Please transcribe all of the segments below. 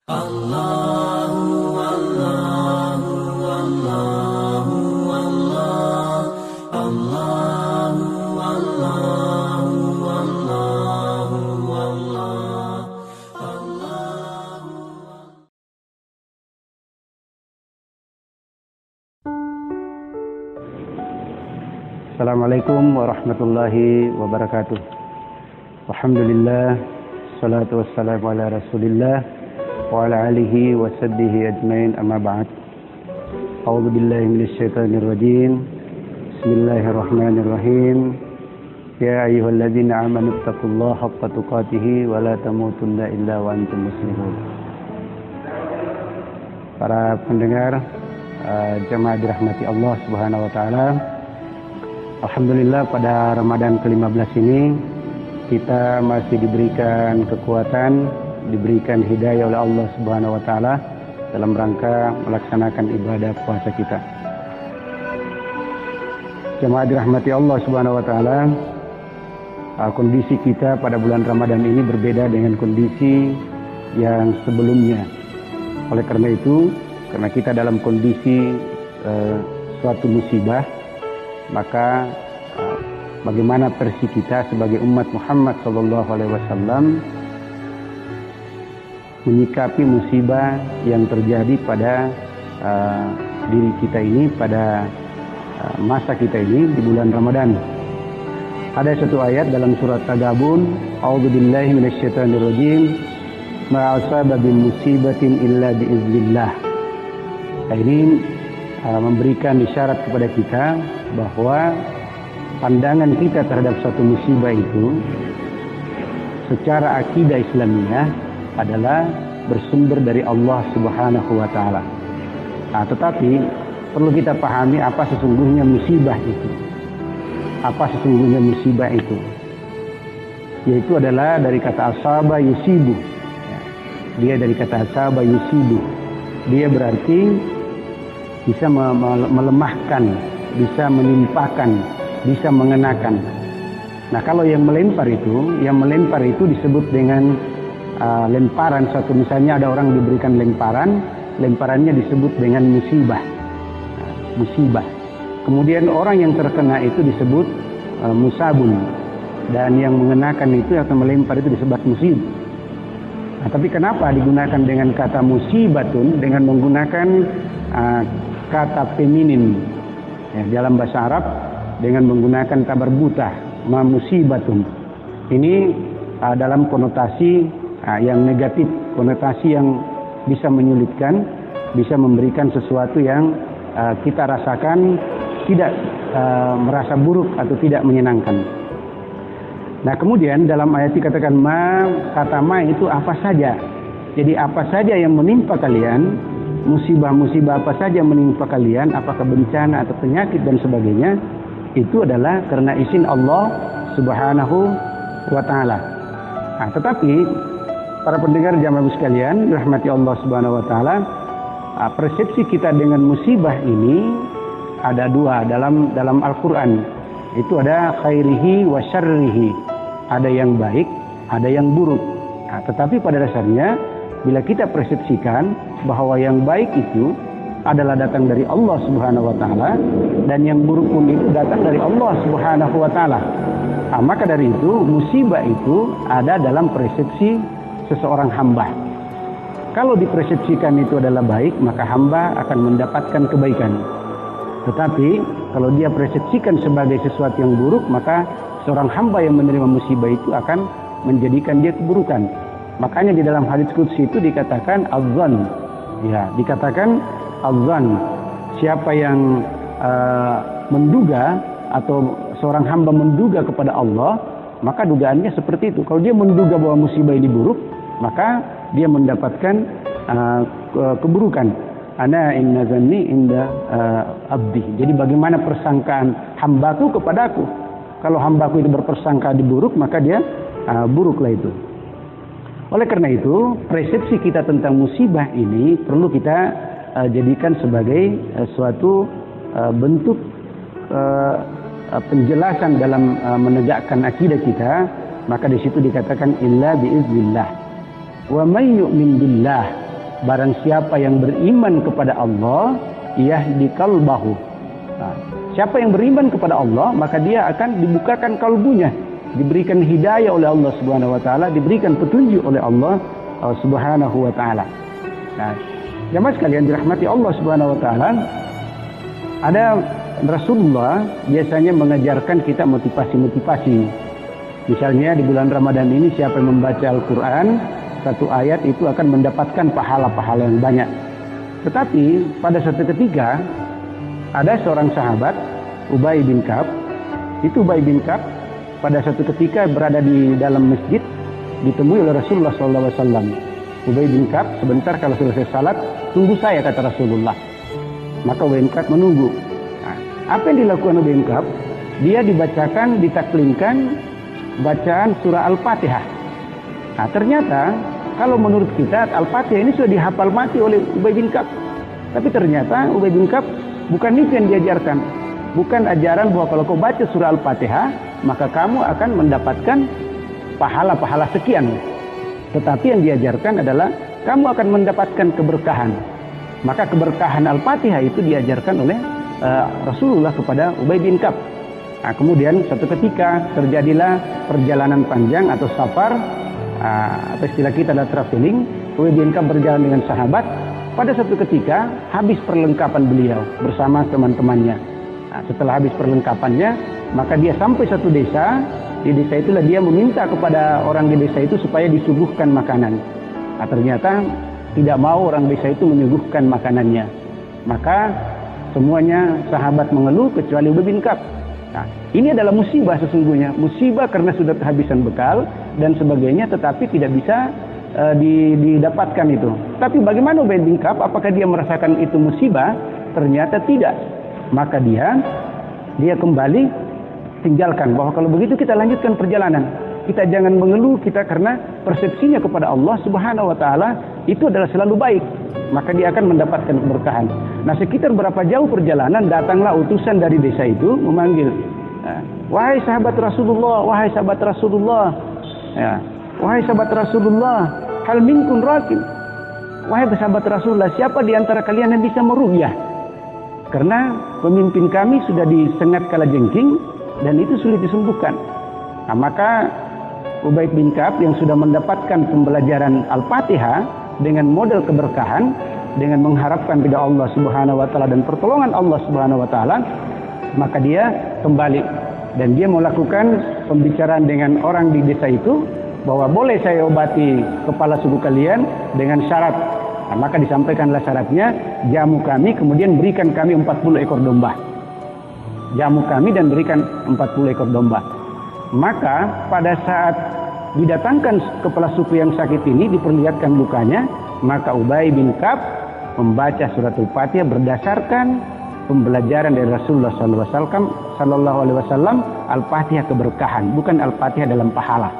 Allahu Allahu Allahu Allah Allahu Allahu Allahu Allah Allahu. Assalamualaikum warahmatullahi wabarakatuh. Alhamdulillah, salatu wassalamu ala Rasulillah wa ala alihi wa sahbihi ajmain, amma ba'd. A'udzu billahi minasyaitonir rajim. Bismillahirrahmanirrahim. Ya ayyuhalladzina amanu taqullaha haqqa tuqatih wa la tamutunna illa wa antum muslimun. Para pendengar jemaah dirahmati Allah Subhanahu wa taala. Alhamdulillah, pada Ramadan ke-15 ini kita masih diberikan kekuatan, diberikan hidayah oleh Allah Subhanahu wa taala dalam rangka melaksanakan ibadah puasa kita. Jemaah dirahmati Allah Subhanahu wa taala, kondisi kita pada bulan Ramadan ini berbeda dengan kondisi yang sebelumnya. Oleh karena itu, karena kita dalam kondisi suatu musibah, maka bagaimana versi kita sebagai umat Muhammad sallallahu alaihi wasallam menyikapi musibah yang terjadi pada diri kita ini, pada masa kita ini di bulan Ramadan. Ada satu ayat dalam surat Taghabun, a'udzubillahi minasyaitonirrajim, ma asaba min musibatin illa biiznillah. Ini memberikan isyarat kepada kita bahwa pandangan kita terhadap suatu musibah itu secara akidah Islamiyah adalah bersumber dari Allah Subhanahu wa taala. Tetapi perlu kita pahami apa sesungguhnya musibah itu. Apa sesungguhnya musibah itu? Yaitu adalah dari kata asaba yusibu. Dia dari kata asaba yusibu. Dia berarti bisa melemahkan, bisa menimpakan, bisa mengenakan. Nah, kalau yang melempar itu disebut dengan lemparan suatu. Misalnya ada orang diberikan lemparannya disebut dengan musibah. Musibah. Kemudian orang yang terkena itu disebut musabun, dan yang mengenakan itu atau melempar itu disebut musib. Nah, tapi kenapa digunakan dengan kata musibatun dengan menggunakan kata feminin dalam bahasa Arab dengan menggunakan kabar buta, ma musibatun. Ini dalam konotasi yang negatif, konotasi yang bisa menyulitkan, bisa memberikan sesuatu yang kita rasakan tidak merasa buruk atau tidak menyenangkan. Nah, kemudian dalam ayat dikatakan kata ma itu apa saja. Jadi apa saja yang menimpa kalian, musibah-musibah apa saja menimpa kalian, apakah bencana atau penyakit dan sebagainya, itu adalah karena izin Allah Subhanahu wa taala. Tetapi para pendengar jamaah sekalian rahmati Allah Subhanahu wa taala, persepsi kita dengan musibah ini ada dua dalam Al-Qur'an. Itu ada khairihi wa syarrihi. Ada yang baik, ada yang buruk. Tetapi pada dasarnya bila kita persepsikan bahwa yang baik itu adalah datang dari Allah Subhanahu wa taala dan yang buruk pun itu datang dari Allah Subhanahu wa taala, maka dari itu musibah itu ada dalam persepsi seseorang hamba. Kalau dipersepsikan itu adalah baik, maka hamba akan mendapatkan kebaikan. Tetapi kalau dia persepsikan sebagai sesuatu yang buruk, maka seorang hamba yang menerima musibah itu akan menjadikan dia keburukan. Makanya di dalam hadits qudsi itu dikatakan az-zan. Dikatakan az-zan. Siapa yang menduga atau seorang hamba menduga kepada Allah, maka dugaannya seperti itu. Kalau dia menduga bahwa musibah ini buruk, maka dia mendapatkan keburukan. Ana inna zanni inda abdi. Jadi bagaimana persangkaan hambaku kepadaku. Kalau hambaku itu berpersangka di buruk, maka dia buruklah itu. Oleh karena itu, persepsi kita tentang musibah ini perlu kita jadikan sebagai suatu bentuk penjelasan dalam menegakkan akidah kita. Maka di situ dikatakan illa biiznillah. Wa may yu'min billah barang siapa yang beriman kepada Allah, yahdi qalbahu. Nah, siapa yang beriman kepada Allah, maka dia akan dibukakan kalbunya, diberikan hidayah oleh Allah Subhanahu wa taala, diberikan petunjuk oleh Allah Subhanahu wa taala. Nah, jemaah sekalian dirahmati Allah Subhanahu wa taala, ada Rasulullah biasanya mengajarkan kita motivasi-motivasi. Misalnya di bulan Ramadan ini siapa yang membaca Al-Qur'an satu ayat itu akan mendapatkan pahala-pahala yang banyak. Tetapi pada suatu ketika ada seorang sahabat, Ubay bin Ka'ab. Itu Ubay bin Ka'ab pada suatu ketika berada di dalam masjid, ditemui oleh Rasulullah SAW. Ubay bin Ka'ab, sebentar kalau selesai salat, tunggu saya, kata Rasulullah. Maka Ubay bin Ka'ab menunggu. Nah, apa yang dilakukan Ubay bin Ka'ab? Dia dibacakan, ditaklimkan bacaan surah Al-Fatihah. Nah, ternyata kalau menurut kita Al-Fatihah ini sudah dihafal mati oleh Ubay bin Ka'ab. Tapi ternyata Ubay bin Ka'ab bukan itu yang diajarkan. Bukan ajaran bahwa kalau kau baca surah Al-Fatihah, maka kamu akan mendapatkan pahala-pahala sekian. Tetapi yang diajarkan adalah kamu akan mendapatkan keberkahan. Maka keberkahan Al-Fatihah itu diajarkan oleh Rasulullah kepada Ubay bin Ka'ab. Nah, kemudian suatu ketika terjadilah perjalanan panjang atau safar, atau istilah kita adalah traveling. Ubay bin Ka'ab berjalan dengan sahabat. Pada suatu ketika habis perlengkapan beliau bersama teman-temannya. Nah, setelah habis perlengkapannya, maka dia sampai satu desa. Di desa itulah dia meminta kepada orang di desa itu supaya disuguhkan makanan. Nah, ternyata tidak mau orang desa itu menyuguhkan makanannya. Maka semuanya sahabat mengeluh kecuali Ubay bin Ka'ab. Nah, ini adalah musibah sesungguhnya. Musibah karena sudah kehabisan bekal dan sebagainya, tetapi tidak bisa didapatkan itu. Tapi bagaimana Ubay bin Ka'ab? Apakah dia merasakan itu musibah? Ternyata tidak. Maka dia kembali tinggalkan bahwa kalau begitu kita lanjutkan perjalanan. Kita jangan mengeluh kita karena persepsinya kepada Allah Subhanahu wa taala itu adalah selalu baik. Maka dia akan mendapatkan keberkahan. Nah, sekitar berapa jauh perjalanan datanglah utusan dari desa itu memanggil, wahai sahabat Rasulullah, wahai sahabat Rasulullah, ya, wahai sahabat Rasulullah, hal minkum rakib. Wahai sahabat Rasulullah, siapa di antara kalian yang bisa meruqyah? Karena pemimpin kami sudah disengat kalajengking dan itu sulit disembuhkan. Nah, maka Ubay bin Ka'ab yang sudah mendapatkan pembelajaran Al-Fatihah dengan model keberkahan, dengan mengharapkan pada Allah Subhanahu wa taala dan pertolongan Allah Subhanahu wa taala, maka dia kembali dan dia melakukan pembicaraan dengan orang di desa itu bahwa boleh saya obati kepala suku kalian dengan syarat. Nah, maka disampaikanlah syaratnya, jamu kami kemudian berikan kami 40 ekor domba. Jamu kami dan berikan 40 ekor domba. Maka pada saat didatangkan kepala suku yang sakit ini, diperlihatkan lukanya, maka Ubay bin Ka'ab membaca surat Al-Fatihah berdasarkan pembelajaran dari Rasulullah Sallallahu Alaihi Wasallam. Al-Fatihah keberkahan, bukan Al-Fatihah dalam pahala.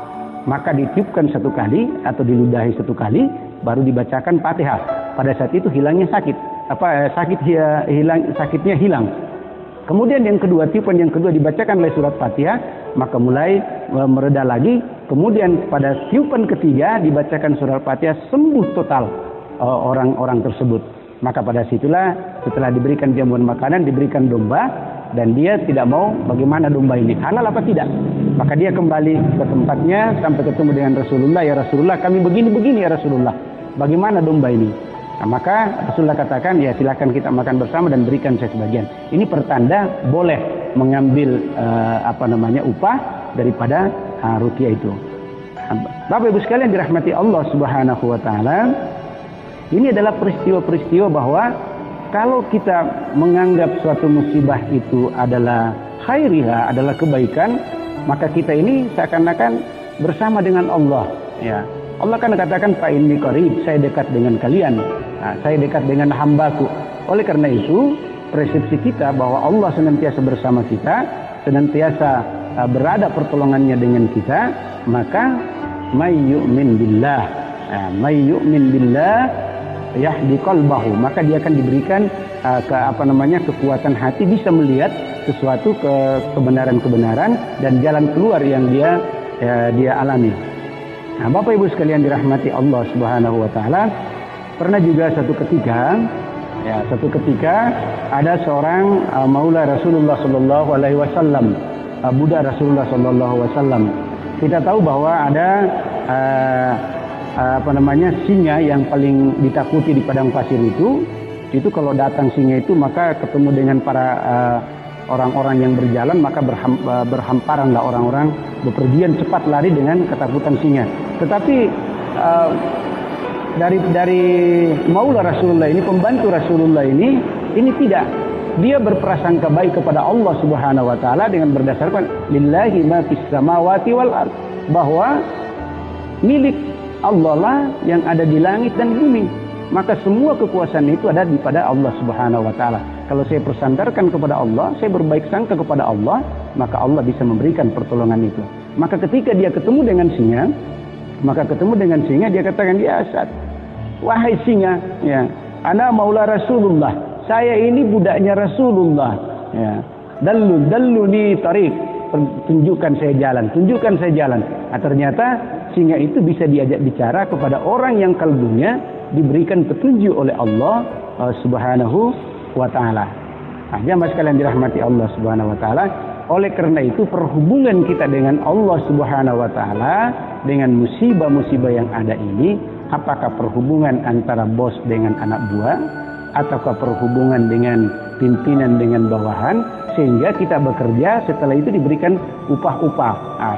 Maka ditiupkan satu kali atau diludahi satu kali, baru dibacakan Fatihah. Pada saat itu hilangnya sakit, sakitnya hilang. Kemudian yang kedua, tiupan yang kedua dibacakan oleh surat Fatihah, maka mulai mereda lagi. Kemudian pada tiupan ketiga dibacakan surat Fatihah, sembuh total orang-orang tersebut. Maka pada situlah setelah diberikan jamuan makanan, diberikan domba, dan dia tidak mau bagaimana domba ini halal apa tidak. Maka dia kembali ke tempatnya sampai ketemu dengan Rasulullah. Ya Rasulullah, kami begini-begini ya Rasulullah, bagaimana domba ini? Nah, maka Rasulullah katakan, ya silakan kita makan bersama dan berikan saya sebagian. Ini pertanda boleh mengambil upah daripada ruqyah itu. Bapak Ibu sekalian dirahmati Allah Subhanahu wa taala, ini adalah peristiwa-peristiwa bahwa kalau kita menganggap suatu musibah itu adalah khairiha, adalah kebaikan, maka kita ini seakan-akan bersama dengan Allah, ya. Allah kan katakan fa inni qarib, saya dekat dengan kalian. Nah, saya dekat dengan hambaku. Oleh karena itu, persepsi kita bahwa Allah senantiasa bersama kita, senantiasa berada pertolongannya dengan kita, maka may yu'min billah, yahdi qalbahu, maka dia akan diberikan kekuatan hati, bisa melihat sesuatu kebenaran-kebenaran dan jalan keluar yang dia alami. Nah, Bapak Ibu sekalian dirahmati Allah Subhanahu wa taala, Pernah juga satu ketika ada seorang maula Rasulullah Sallallahu Alaihi Wasallam, budak Rasulullah Sallallahu Alaihi Wasallam. Kita tahu bahwa ada singa yang paling ditakuti di padang pasir itu kalau datang singa itu maka ketemu dengan para orang-orang yang berjalan, maka berhamparanlah orang-orang bepergian cepat lari dengan ketakutan singa. Tetapi dari maula Rasulullah ini, pembantu Rasulullah ini tidak, dia berprasangka baik kepada Allah Subhanahu wa taala dengan berdasarkan lillahi ma fis samawati wal ard, bahwa milik Allah lah yang ada di langit dan bumi, maka semua kekuasaan itu ada pada Allah Subhanahu wa taala. Kalau saya bersandarkan kepada Allah, saya berbaik sangka kepada Allah, maka Allah bisa memberikan pertolongan itu. Maka ketika dia ketemu dengan singa, dia katakan, "Ya Asad, wahai singa, ya, ana maula Rasulullah, saya ini budaknya Rasulullah, ya. Dalluni tariq, tunjukkan saya jalan." Nah, ternyata singa itu bisa diajak bicara kepada orang yang kalbunya diberikan petunjuk oleh Allah Subhanahu wa taala. Nah, jamaah sekalian dirahmati Allah Subhanahu wa taala, oleh karena itu perhubungan kita dengan Allah Subhanahu wa taala dengan musibah-musibah yang ada ini, apakah perhubungan antara bos dengan anak buah, ataukah perhubungan dengan pimpinan dengan bawahan, sehingga kita bekerja setelah itu diberikan upah-upah.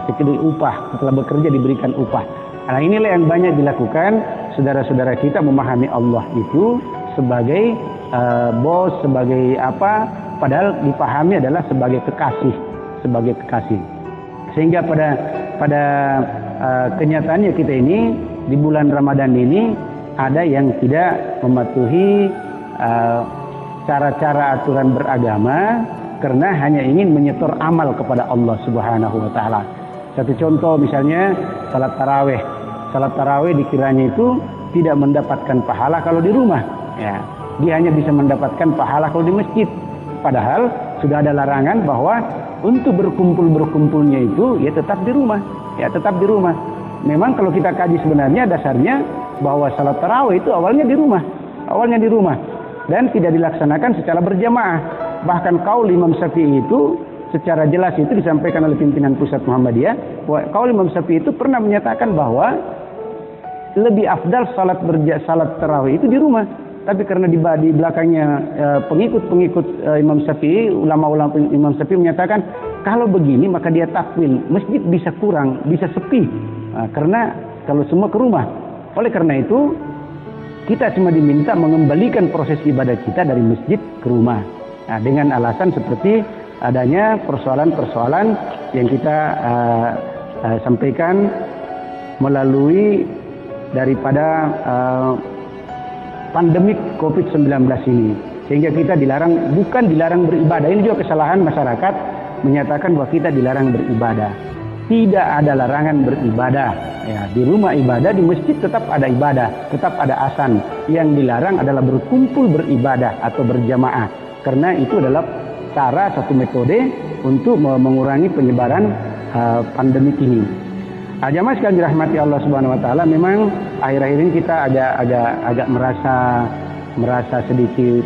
Setelah bekerja diberikan upah. Nah, inilah yang banyak dilakukan saudara-saudara kita, memahami Allah itu sebagai bos, sebagai apa, padahal dipahami adalah sebagai kekasih. Sehingga pada kenyataannya kita ini di bulan Ramadan ini ada yang tidak mematuhi cara-cara aturan beragama karena hanya ingin menyetor amal kepada Allah Subhanahu wa taala. Satu contoh misalnya salat tarawih dikiranya itu tidak mendapatkan pahala kalau di rumah, ya. Dia hanya bisa mendapatkan pahala kalau di masjid. Padahal sudah ada larangan bahwa untuk berkumpulnya itu ya tetap di rumah. Memang kalau kita kaji sebenarnya dasarnya bahwa salat tarawih itu awalnya di rumah dan tidak dilaksanakan secara berjamaah. Bahkan kaul Imam Syafi'i itu secara jelas itu disampaikan oleh pimpinan pusat Muhammadiyah. Kaul Imam Syafi'i itu pernah menyatakan bahwa lebih afdal salat tarawih itu di rumah. Tapi karena di belakangnya pengikut Imam Syafi'i, ulama-ulama Imam Syafi'i menyatakan kalau begini maka dia takwil, masjid bisa kurang, bisa sepi. Karena kalau semua ke rumah. Oleh karena itu kita cuma diminta mengembalikan proses ibadah kita dari masjid ke rumah. Nah, dengan alasan seperti adanya persoalan-persoalan yang kita sampaikan melalui daripada pandemik COVID-19 ini, sehingga kita bukan dilarang beribadah. Ini juga kesalahan masyarakat menyatakan bahwa kita dilarang beribadah. Tidak ada larangan beribadah, ya. Di rumah ibadah, di masjid tetap ada ibadah, tetap ada azan. Yang dilarang adalah berkumpul beribadah atau berjamaah, karena itu adalah satu metode untuk mengurangi penyebaran pandemik ini. Jamaah sekalian dirahmati Allah Subhanahu wa taala, memang akhir-akhir ini kita agak merasa sedikit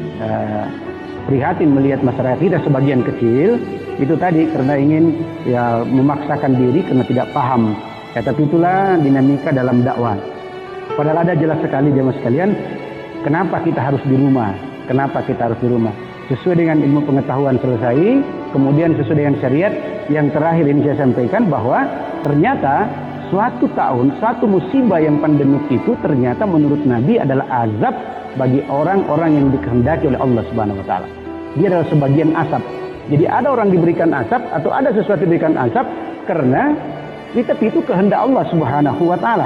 prihatin melihat masyarakat kita sebagian kecil itu tadi karena ingin ya memaksakan diri karena tidak paham. Ya, tapi itulah dinamika dalam dakwah. Padahal ada jelas sekali jamaah sekalian, kenapa kita harus di rumah? Sesuai dengan ilmu pengetahuan selesai, kemudian sesuai dengan syariat. Yang terakhir ini saya sampaikan bahwa ternyata suatu musibah yang pandemik itu ternyata menurut Nabi adalah azab bagi orang-orang yang dikehendaki oleh Allah Subhanahu wa taala. Dia adalah sebagian azab. Jadi ada orang diberikan azab atau ada sesuatu diberikan azab karena tapi itu kehendak Allah Subhanahu wa taala.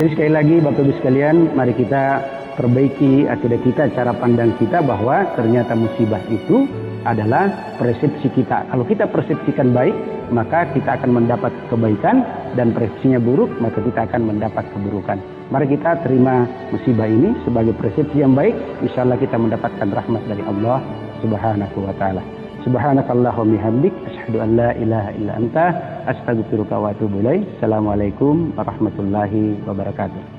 Jadi sekali lagi Bapak Ibu sekalian, mari kita perbaiki akidah kita, cara pandang kita bahwa ternyata musibah itu adalah persepsi kita. Kalau kita persepsikan baik, maka kita akan mendapat kebaikan, dan persepsinya buruk, maka kita akan mendapat keburukan. Mari kita terima musibah ini sebagai persepsi yang baik. Insyaallah kita mendapatkan rahmat dari Allah Subhanahu wa taala. Subhanakallahumma bihamdik, asyhadu an la ilaha illa anta, astaghfiruka wa atubu ilaik. Assalamualaikum warahmatullahi wabarakatuh.